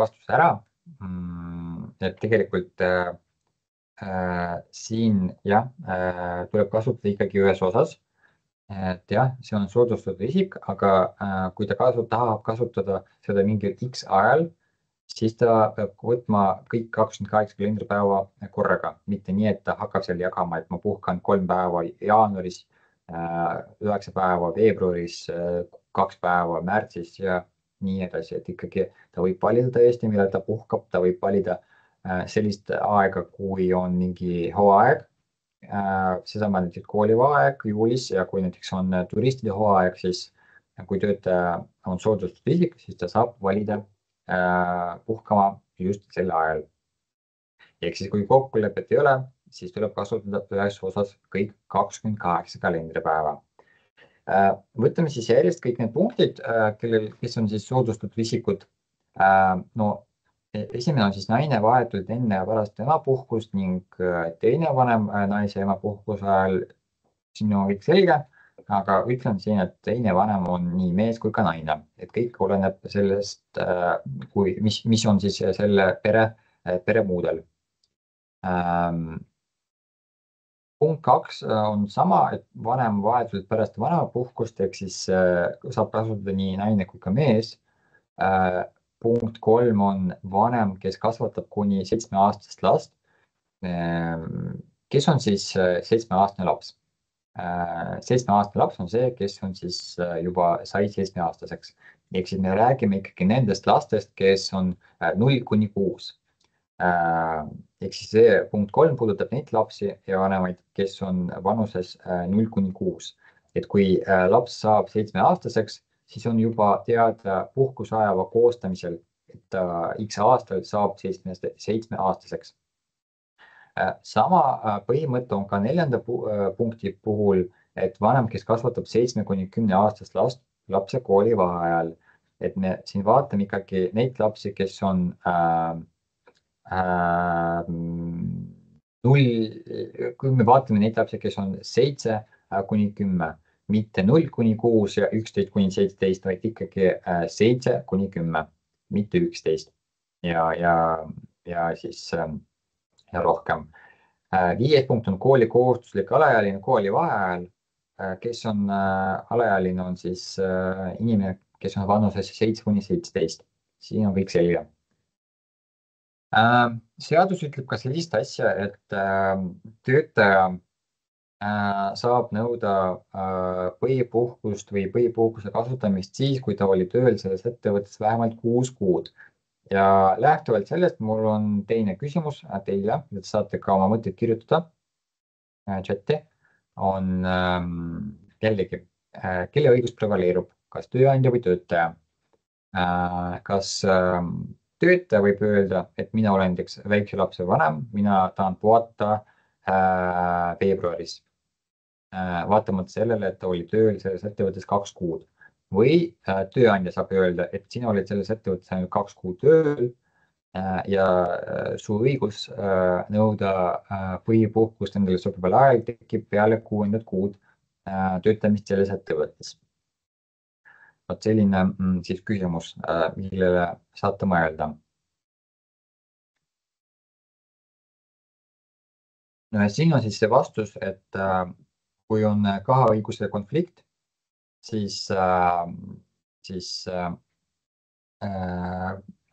vastuse ära. Et tegelikult siin tuleb kasutada ikkagi ühes osas. Et jah, see on soodustatud isik, aga kui ta tahab kasutada seda mingil X ajal, siis ta peab võtma kõik 28 kalendripäeva korraga, mitte nii, et ta hakkab seal jagama, et ma puhkan 3 päeva jaanuaris, 9 päeva veebruaris, 2 päeva märtsis ja nii edasi, et ikkagi ta võib valida tõesti, millal ta puhkab, ta võib valida sellist aega, kui on mingi hooaeg, seesama näiteks koolivaheaeg juulis ja kui näiteks on turistide hooaeg, siis kui töötaja on soodustatud isik, siis ta saab valida puhkama just sel ajal. Ehk siis, kui kokkulepet ei ole, siis tuleb kasutada ühes osas kõik 28 kalendripäeva. Võtame siis järjest kõik need punktid, kes on siis soodustatud isikud. No esimene on siis naine vahetult enne ja pärast emapuhkust ning teine vanem naise emapuhkuse ajal. Siin on kõik selge, aga ütlen siin, et teine vanem on nii mees kui ka naine, et kõik oleneb sellest, mis on siis selle pere muudel. Punkt 2 on sama, et vanem vahetult pärast vanemapuhkust, ehk siis saab kasutada nii naine kui ka mees. Punkt 3 on vanem, kes kasvatab kuni 7-aastast last. Kes on siis 7-aastane laps? 7-aastane laps on see, kes on siis juba sai 7-aastaseks. Ehk siis me räägime ikkagi nendest lastest, kes on 0–6. Ehk siis see punkt 3 puudutab neid lapsi ja vanemaid, kes on vanuses 0–6. Et kui laps saab 7-aastaseks, siis on juba teada puhkuseajava koostamisel, et ta X aastal saab 7-aastaseks. Sama põhimõte on ka 4. punkti puhul, et vanem, kes kasvatab 7–10-aastast lapse koolivaheajal, et me siin vaatame ikkagi neid lapsi, kes on 0, kui me vaatame neid lapsi, kes on 7–10, mitte 0–6 ja 11–17, vaid ikkagi 7–10, mitte 11 ja siis ja rohkem. 5. punkt on kooli kohustuslik alaealine koolivaheajal. Kes on alaealine, on siis inimene, kes on vanuses 7–17. Siin on kõik selge. Seadus ütleb ka sellist asja, et töötaja saab nõuda põhipuhkust või põhipuhkuse kasutamist siis, kui ta oli tööl selles ettevõttes vähemalt 6 kuud. Ja lähtuvalt sellest mul on teine küsimus teile, et saate ka oma mõtteid kirjutada chati, on jällegi, kelle õigus prevaleerub, kas tööandja või töötaja? Kas töötaja võib öelda, et mina olen näiteks väikse lapse vanem, mina tahan puhata veebruaris, vaatamata sellele, et ta oli tööl selles ettevõttes 2 kuud. Või tööandja saab öelda, et sina olid selles ettevõttes ainult 2 kuud tööl ja su õigus nõuda põhipuhkust endale sobival ajal tekib peale 6. kuud töötamist selles ettevõttes. Vot selline siis küsimus, millele saate mõelda. No ja siin on siis see vastus, et kui on kahe õiguse konflikt, siis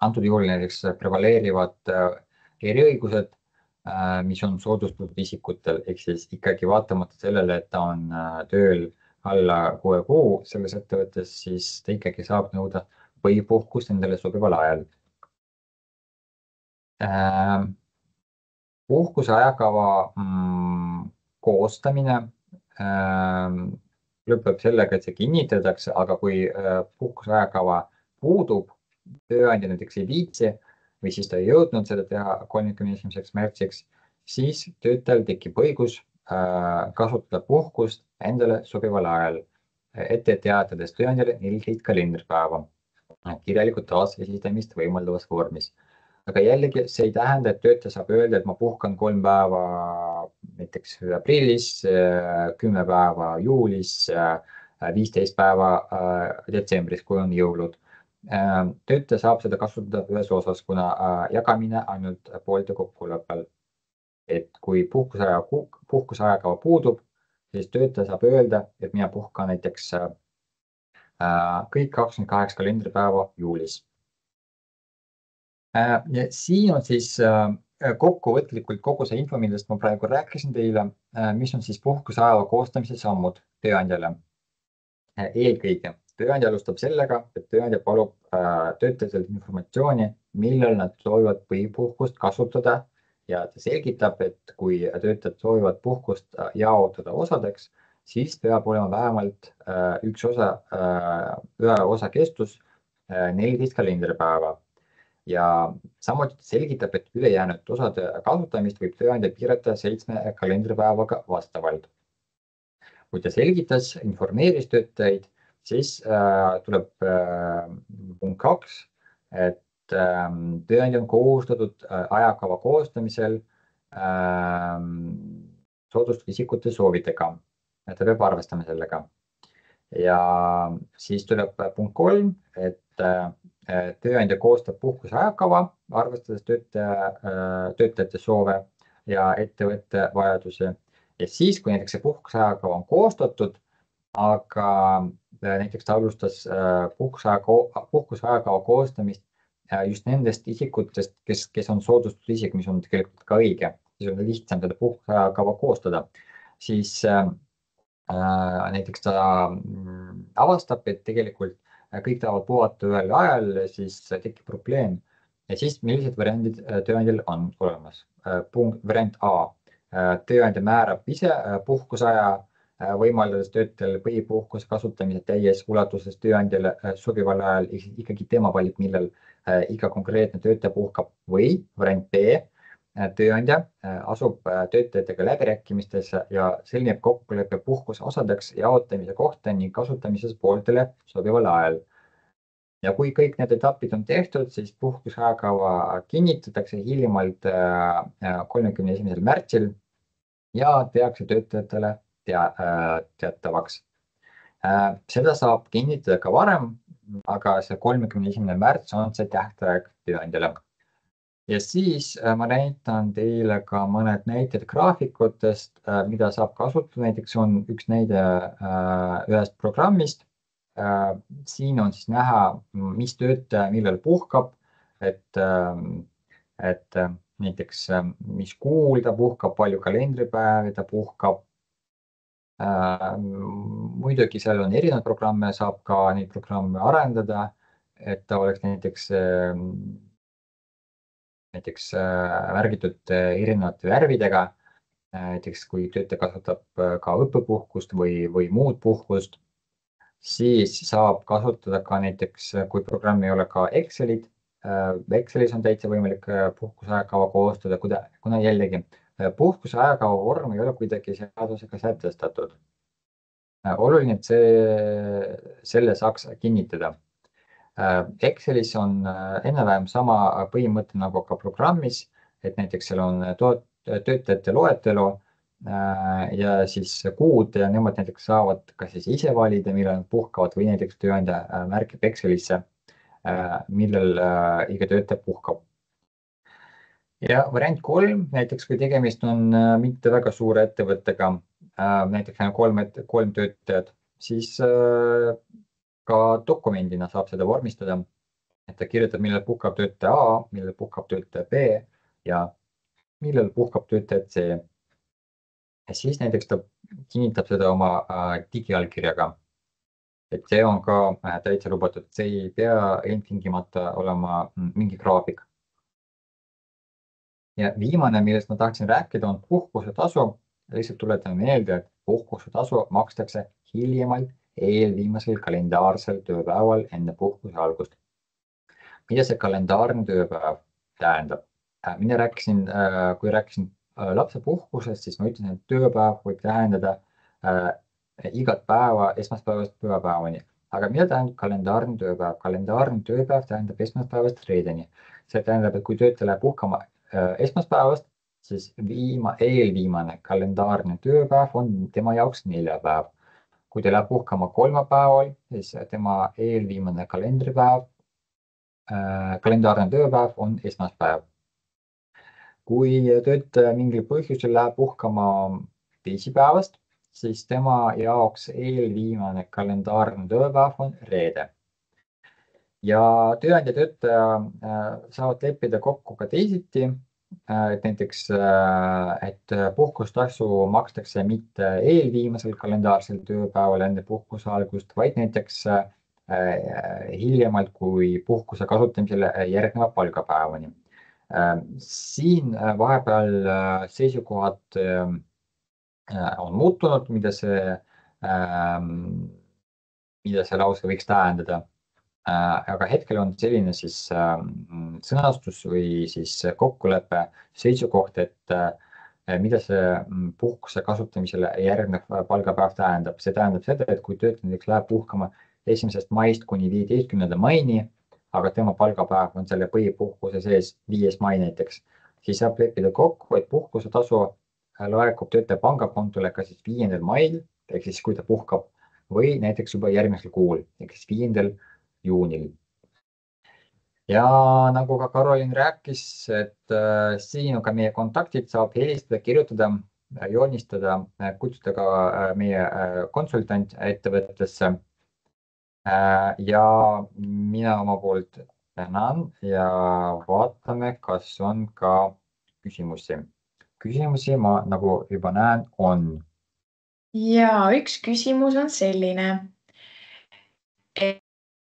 antud juhul näiteks prevaleerivad eriõigused, mis on soodustatud isikutel, ehk siis ikkagi vaatamata sellele, et ta on tööl alla 6 kuu selles ettevõttes, siis ta ikkagi saab nõuda põhipuhkust endale sobival ajal. Puhkuse ajakava koostamine lõpeb sellega, et see kinnitatakse, aga kui puhkuse ajakava puudub, tööandja näiteks ei viitsi või siis ta ei jõudnud seda teha 31. märtsiks, siis töötajal tekib õigus kasutada puhkust endale sobival ajal, ette teatades tööandjale 14 kalendripäeva kirjalikult taasesitamist võimaldavas vormis. Aga jällegi see ei tähenda, et töötaja saab öelda, et ma puhkan 3 päeva näiteks aprillis, 10 päeva juulis, 15 päeva detsembris, kui on jõulud. Töötaja saab seda kasutada ühes osas, kuna jagamine ainult poolte kokkuleppel. Et kui puhkuse ajakava puudub, siis töötaja saab öelda, et mina puhkan näiteks kõik 28 kalendripäeva juulis. Ja siin on siis kokkuvõtlikult kogu see info, millest ma praegu rääkisin teile, mis on siis puhkuse ajava koostamise sammud tööandjale. Eelkõige tööandja alustab sellega, et tööandja palub töötajatelt informatsiooni, millal nad soovivad põhipuhkust kasutada ja ta selgitab, et kui töötajad soovivad puhkust jaotada osadeks, siis peab olema vähemalt ühe osa kestus 14 kalendripäeva. Ja samuti selgitab, et ülejäänud osade kasutamist võib tööandja piirata 7 kalendripäevaga vastavalt. kui ta selgitas, informeeris töötajaid, siis tuleb punkt 2, et tööandja on kohustatud ajakava koostamisel soodustatud isikute soovidega. Ta peab arvestama sellega. Ja siis tuleb punkt 3, et tööandja koostab puhkuse ajakava, arvestades töötajate soove ja ettevõtte vajadusi. Ja siis, kui näiteks see puhkuse ajakava on koostatud, aga näiteks ta alustas puhkuse ajakava koostamist just nendest isikutest, kes on soodustatud isik, mis on tegelikult ka õige, siis on lihtsam seda puhkuse ajakava koostada. Siis näiteks ta avastab, et tegelikult kõik tahavad puhata ühel ajal, siis tekib probleem. Ja siis millised variandid tööandjal on olemas? Variant A. Tööandja määrab ise puhkusaja, võimaldades töötajal põhipuhkuse kasutamise täies ulatuses tööandjale sobival ajal, ikkagi tema valib, millal iga konkreetne töötaja puhkab, või variant B. Tööandja asub töötajatega läbirääkimistes ja sõlmib kokkuleppe puhkuse osadeks jaotamise kohta ning kasutamises pooltele sobival ajal. Ja kui kõik need etapid on tehtud, siis puhkuse ajakava kinnitatakse hiljemalt 31. märtsil ja tehakse töötajatele teatavaks. Seda saab kinnitada ka varem, aga see 31. märts on see tähtaeg tööandjale. Ja siis ma näitan teile ka mõned näited graafikutest, mida saab kasutada. Näiteks on üks näide ühest programmist. Siin on siis näha, mis töötaja millal puhkab, et näiteks mis kuul ta puhkab, palju kalendripäevi ta puhkab. Muidugi seal on erinevad programme, saab ka neid programme arendada, et ta oleks näiteks märgitud erinevate värvidega. Näiteks kui töötaja kasutab ka õppepuhkust või muud puhkust, siis saab kasutada ka näiteks, kui programm ei ole ka Excelit. Excelis on täitsa võimalik puhkuse ajakava koostada, kuna jällegi puhkuse ajakava vorm ei ole kuidagi seadusega sätestatud. Oluline, et selle saaks kinnitada. Excelis on enam-vähem sama põhimõte nagu ka programmis, et näiteks seal on töötajate loetelu ja siis kuud ja nemad näiteks saavad kas siis ise valida, millal nad puhkavad või näiteks tööandja märgib Excelisse, millal iga töötaja puhkab. Ja variant 3, näiteks kui tegemist on mitte väga suure ettevõttega, näiteks kolm töötajat, siis ka dokumendina saab seda vormistada, et ta kirjutab, millal puhkab töötaja A, millal puhkab töötaja B ja millal puhkab töötaja C. Ja siis näiteks ta kinnitab seda oma digiallkirjaga. Et see on ka täitsa lubatud, see ei pea ilmtingimata olema mingi graafik. Ja viimane, millest ma tahtsin rääkida, on puhkusetasu. Lihtsalt tuletan meelde, et puhkusetasu makstakse hiljemalt eelviimasel kalendaarsel tööpäeval enne puhkuse algust. Mida see kalendaarne tööpäev tähendab? Mina rääkisin, kui rääkisin lapsepuhkusest, siis ma ütlesin, et tööpäev võib tähendada igat päeva esmaspäevast pühapäevani. Aga mida tähendab kalendaarne tööpäev? Kalendaarne tööpäev tähendab esmaspäevast reedeni. See tähendab, et kui töötaja läheb puhkama esmaspäevast, siis eelviimane kalendaarne tööpäev on tema jaoks neljapäev. Kui ta läheb puhkama kolmapäeval, siis tema eelviimane kalendaarne tööpäev on esmaspäev. Kui töötaja mingil põhjusel läheb puhkama teisipäevast, siis tema jaoks eelviimane kalendaarne tööpäev on reede. Ja tööandja töötaja saavad leppida kokku ka teisiti, et näiteks, et puhkustasu makstakse mitte eelviimasel kalendaarsel tööpäeval enne puhkuse algust, vaid näiteks hiljemalt kui puhkuse kasutamisele järgneva palgapäevani. Siin vahepeal seisukohad on muutunud, mida see lause võiks tähendada. Aga hetkel on selline siis sõnastus või siis kokkulepe seisukoht, et mida see puhkuse kasutamisele järgnev palgapäev tähendab. See tähendab seda, et kui töötaja näiteks läheb puhkama 1. maist kuni 15. maini, aga tema palgapäev on selle põhipuhkuse sees 5. mai näiteks, siis saab leppida kokku, et puhkusetasu laekub töötaja pangakontole ka siis 5. mail, ehk siis kui ta puhkab, või näiteks juba järgmisel kuul, ehk siis 5. juunil. Ja nagu ka Karolin rääkis, et siin on ka meie kontaktid, saab helistada, kirjutada, joonistada, kutsuda ka meie konsultant ettevõttesse. Ja mina oma poolt tänan ja vaatame, kas on ka küsimusi. Küsimusi ma nagu juba näen, on. Ja üks küsimus on selline,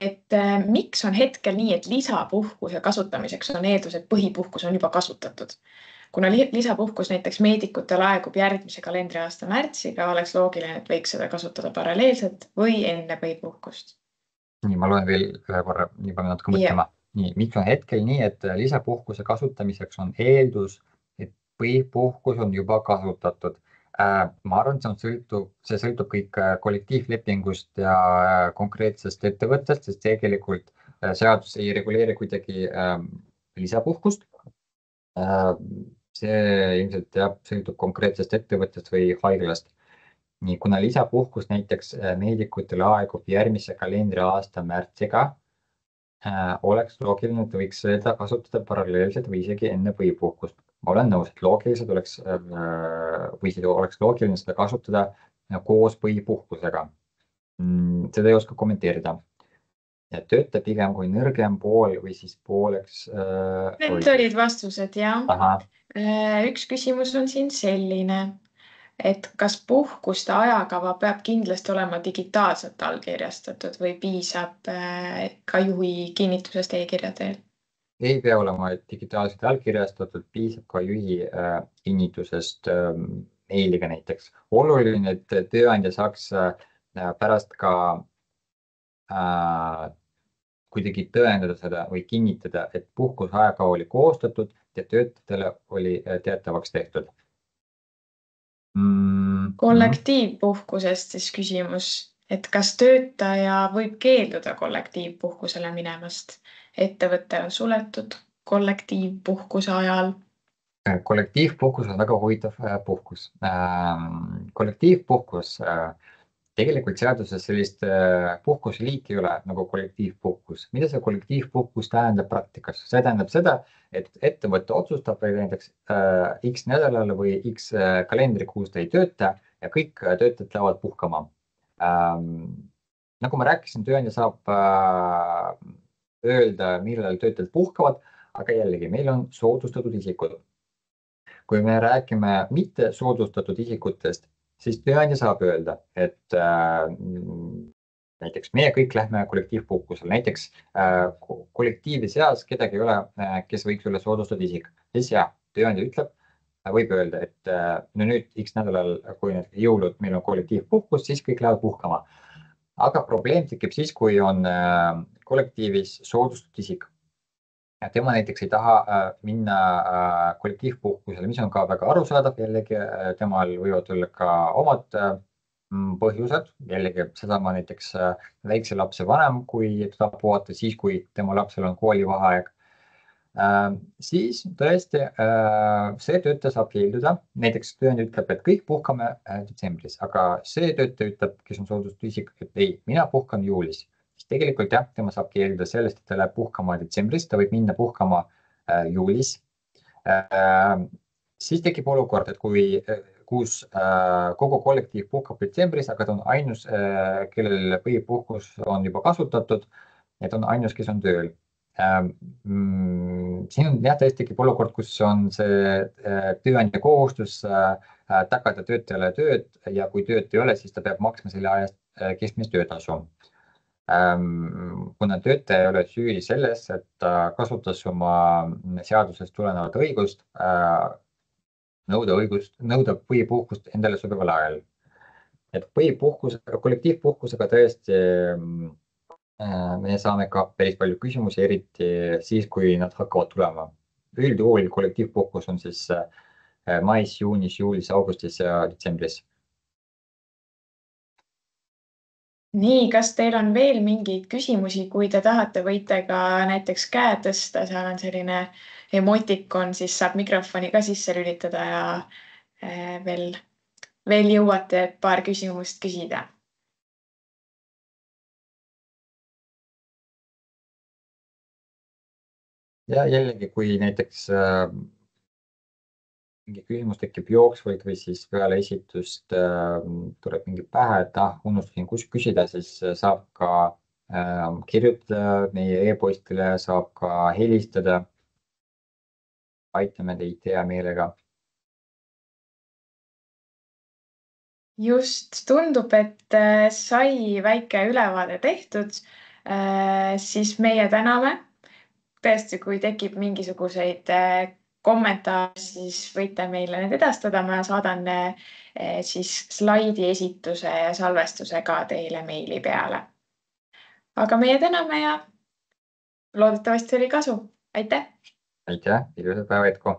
et miks on hetkel nii, et lisapuhkuse kasutamiseks on eeldus, et põhipuhkus on juba kasutatud? Kuna lisapuhkus näiteks meedikutel aegub järgmise kalendriaasta märtsiga, oleks loogiline, et võiks seda kasutada paralleelselt või enne põhipuhkust. Nii, ma loen veel ühe korra, nii palju natuke mõtlema. Nii, miks on hetkel nii, et lisapuhkuse kasutamiseks on eeldus, et põhipuhkus on juba kasutatud? Ma arvan, et see sõltub kõik kollektiivlepingust ja konkreetsest ettevõttest, sest tegelikult seadus ei reguleeri kuidagi lisapuhkust. See ilmselt sõltub konkreetsest ettevõttest või haiglast. Nii, kuna lisapuhkus näiteks meedikutel aegub järgmise kalendriaasta märtsiga, oleks loogiline, et võiks seda kasutada paralleelselt või isegi enne põhipuhkust. Ma olen nõus, et loogiliselt oleks loogiline seda kasutada koos põhipuhkusega. Seda ei oska kommenteerida. Ja tööta pigem kui nõrgem pool või siis pooleks. Need olid vastused, jah. Üks küsimus on siin selline, et kas puhkuste ajakava peab kindlasti olema digitaalselt allkirjastatud või piisab ka juhi kinnitusest e-kirja teel? Ei pea olema digitaalselt allkirjastatud, piisab ka juhi kinnitusest meiliga näiteks. Oluline, et tööandja saaks pärast ka kuidagi tõendada seda või kinnitada, et puhkuse ajakava oli koostatud ja töötajatele oli teatavaks tehtud. Kollektiivpuhkusest siis küsimus, et kas töötaja võib keelduda kollektiivpuhkusele minemast? Ettevõte on suletud kollektiivpuhkuse ajal. Kollektiivpuhkus on väga huvitav puhkus. Kollektiivpuhkus, tegelikult seaduses sellist puhkusliiki ei ole nagu kollektiivpuhkus. Mida see kollektiivpuhkus tähendab praktikas? See tähendab seda, et ettevõte otsustab näiteks X nädalal või X kalendrikuus ta ei tööta ja kõik töötajad lähevad puhkama. Nagu ma rääkisin, tööandja saab öelda, millal töötajad puhkavad, aga jällegi meil on soodustatud isikud. Kui me räägime mitte soodustatud isikutest, siis tööandja saab öelda, et näiteks meie kõik lähme kollektiivpuhkusel, näiteks kollektiivi seas kedagi ei ole, kes võiks olla soodustatud isik. Siis jah, tööandja ütleb, võib öelda, et no nüüd X nädalal, kui need jõulud meil on kollektiivpuhkus, siis kõik lähevad puhkama. Aga probleem tekib siis, kui on kollektiivis soodustatud isik. Ja tema näiteks ei taha minna kollektiivpuhkusele, mis on ka väga arusaadav, jällegi temal võivad olla ka omad põhjused, jällegi sedama näiteks väikse lapse vanem, kui ta puhata siis, kui tema lapsel on koolivaheaeg. Siis tõesti see töötaja saab keelduda, näiteks tööandja ütleb, et kõik puhkame detsembris, aga see töötaja ütleb, kes on soodustatud isik, et ei, mina puhkan juulis. Tegelikult jah, tema saab keelduda sellest, et ta läheb puhkama detsembris, ta võib minna puhkama juulis. Siis tekib olukord, et kus kogu kollektiiv puhkab detsembris, aga ta on ainus, kellel põhipuhkus on juba kasutatud, et on ainus, kes on tööl. Siin on jah, tõesti tekib olukord, kus on see tööandja kohustus tagada töötajale tööd ja kui tööd ei ole, siis ta peab maksma selle ajast keskmist töötasu. Kuna töötaja ei ole süüdi selles, et ta kasutas oma seadusest tulenevat õigust, nõuda põhipuhkust endale sobival ajal. Et kollektiivpuhkusega tõesti me saame ka päris palju küsimusi, eriti siis, kui nad hakkavad tulema. Üldjuhul kollektiivpuhkus on siis mais, juunis, juulis, augustis ja detsembris. Nii, kas teil on veel mingeid küsimusi, kui te tahate, võite ka näiteks käe tõsta, seal on selline emotikon, siis saab mikrofoni ka sisse lülitada ja veel jõuate paar küsimust küsida. Ja jällegi, kui näiteks mingi küsimus tekib jooksvalt või siis peale esitust tuleb mingi pähe, et unustasin küsida, siis saab ka kirjutada meie e-postile, saab ka helistada. Aitame teid hea meelega. Just tundub, et sai väike ülevaade tehtud. Siis meie täname. Tõesti, kui tekib mingisuguseid kommentaare, siis võite meile need edastada. Ma saadan siis slaidi esituse ja salvestuse ka teile meili peale. Aga meie täname ja loodetavasti oli kasu. Aitäh! Aitäh, ilusat päeva jätku!